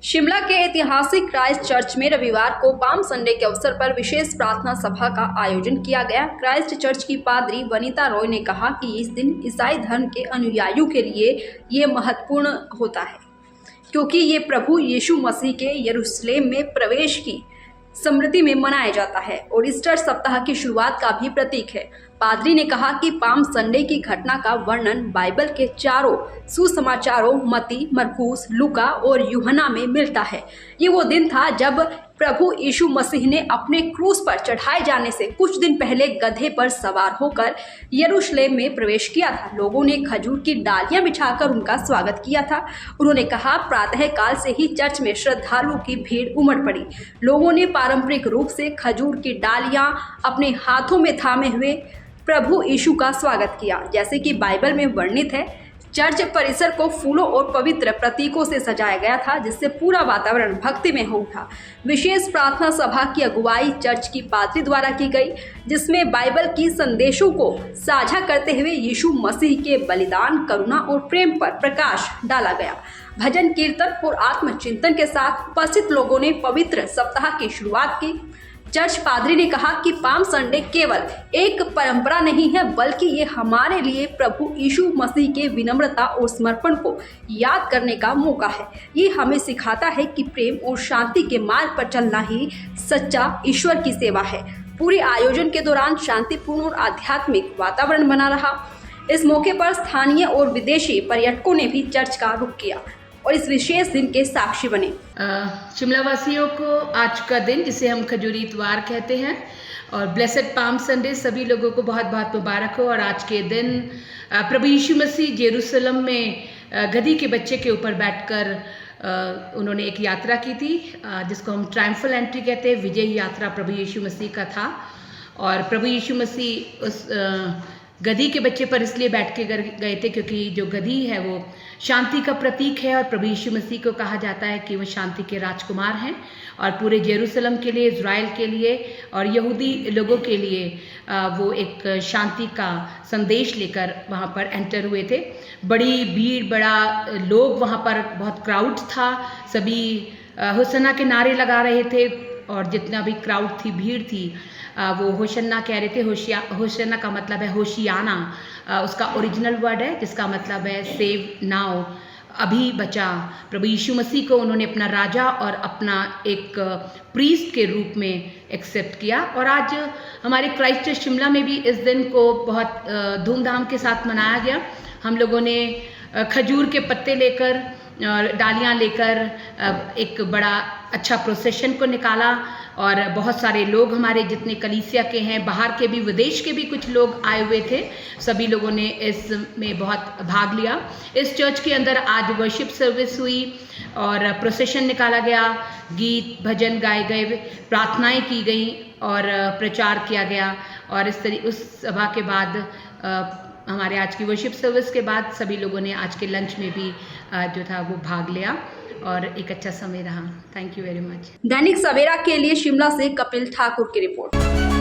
शिमला के ऐतिहासिक Christ church में रविवार को पाम संडे के अवसर पर विशेष प्रार्थना सभा का आयोजन किया गया। क्राइस्ट चर्च की पादरी वनिता रॉय ने कहा कि इस दिन ईसाई धर्म के अनुयायियों के लिए ये महत्वपूर्ण होता है क्योंकि ये प्रभु यीशु मसीह के यरूशलेम में प्रवेश की स्मृति में मनाया जाता है और ईस्टर सप्ताह की शुरुआत का भी प्रतीक है। पादरी ने कहा कि पाम संडे की घटना का वर्णन बाइबल के चारों सुसमाचारों मत्ती, मरकुस, लूका और यूहन्ना में मिलता है। ये वो दिन था जब प्रभु यीशु मसीह ने अपने क्रूस पर चढ़ाए जाने से कुछ दिन पहले गधे पर सवार होकर यरूशलेम में प्रवेश किया था। लोगों ने खजूर की डालियां बिछाकर उनका स्वागत किया था। उन्होंने कहा, प्रातः काल से ही चर्च में श्रद्धालुओं की भीड़ उमड़ पड़ी। लोगों ने पारंपरिक रूप से खजूर की डालियां अपने हाथों में थामे हुए प्रभु यीशु का स्वागत किया। जैसे कि बाइबल में वर्णित है, चर्च परिसर को फूलों और पवित्र प्रतीकों से सजाया गया था, जिससे पूरा वातावरण भक्तिमय हो उठा। विशेष प्रार्थना सभा की अगुवाई चर्च की पादरी द्वारा की गई, जिसमें बाइबल की संदेशों को साझा करते हुए यीशु मसीह के बलिदान, करुणा और प्रेम पर प्रकाश डाला गया। भजन, कीर्तन और आत्मचिंतन के साथ उपस्थित लोगों ने पवित्र सप्ताह की शुरुआत की। चर्च पादरी ने कहा कि पाम संडे केवल एक परंपरा नहीं है, बल्कि ये हमारे लिए प्रभु यीशु मसीह के विनम्रता और समर्पण को याद करने का मौका है। ये हमें सिखाता है कि प्रेम और शांति के मार्ग पर चलना ही सच्चा ईश्वर की सेवा है। पूरे आयोजन के दौरान शांतिपूर्ण और आध्यात्मिक वातावरण बना रहा। इस मौके पर स्थानीय और विदेशी पर्यटकों ने भी चर्च का रुख किया और इस विशेष दिन के साक्षी बने। शिमला वासियों को आज का दिन, जिसे हम खजूरी इतवार कहते हैं, और ब्लेसेड पाम संडे सभी लोगों को बहुत बहुत मुबारक हो। और आज के दिन प्रभु यीशु मसीह जेरूसलम में गधी के बच्चे के ऊपर बैठकर उन्होंने एक यात्रा की थी, जिसको हम ट्रायम्फल एंट्री कहते हैं। विजय यात्रा प्रभु यीशु मसीह का था। और प्रभु यीशु मसीह उस गधी के बच्चे पर इसलिए बैठ के गए थे क्योंकि जो गधी है वो शांति का प्रतीक है, और प्रभु यीशु मसीह को कहा जाता है कि वो शांति के राजकुमार हैं। और पूरे जेरूसलम के लिए, इज़राइल के लिए और यहूदी लोगों के लिए वो एक शांति का संदेश लेकर वहाँ पर एंटर हुए थे। बड़ी भीड़, बड़ा लोग वहाँ पर, बहुत क्राउड था। सभी होसन्ना के नारे लगा रहे थे, और जितना भी क्राउड थी, भीड़ थी, वो होशन्ना कह रहे थे। होशन्ना का मतलब है होशियाना, उसका ओरिजिनल वर्ड है, जिसका मतलब है सेव नाउ, अभी बचा। प्रभु यीशु मसीह को उन्होंने अपना राजा और अपना एक प्रीस्ट के रूप में एक्सेप्ट किया। और आज हमारे क्राइस्ट चर्च शिमला में भी इस दिन को बहुत धूमधाम के साथ मनाया गया। हम लोगों ने खजूर के पत्ते लेकर, डालियाँ लेकर एक बड़ा अच्छा प्रोसेशन को निकाला, और बहुत सारे लोग, हमारे जितने कलीसिया के हैं, बाहर के भी, विदेश के भी कुछ लोग आए हुए थे। सभी लोगों ने इसमें बहुत भाग लिया। इस चर्च के अंदर आज वर्शिप सर्विस हुई और प्रोसेशन निकाला गया, गीत भजन गाए गए, प्रार्थनाएं की गई और प्रचार किया गया। और उस सभा के बाद, हमारे आज की वर्शिप सर्विस के बाद, सभी लोगों ने आज के लंच में भी जो था वो भाग लिया और एक अच्छा समय रहा। Thank you very much. Dainik Savera के लिए शिमला से कपिल ठाकुर की रिपोर्ट।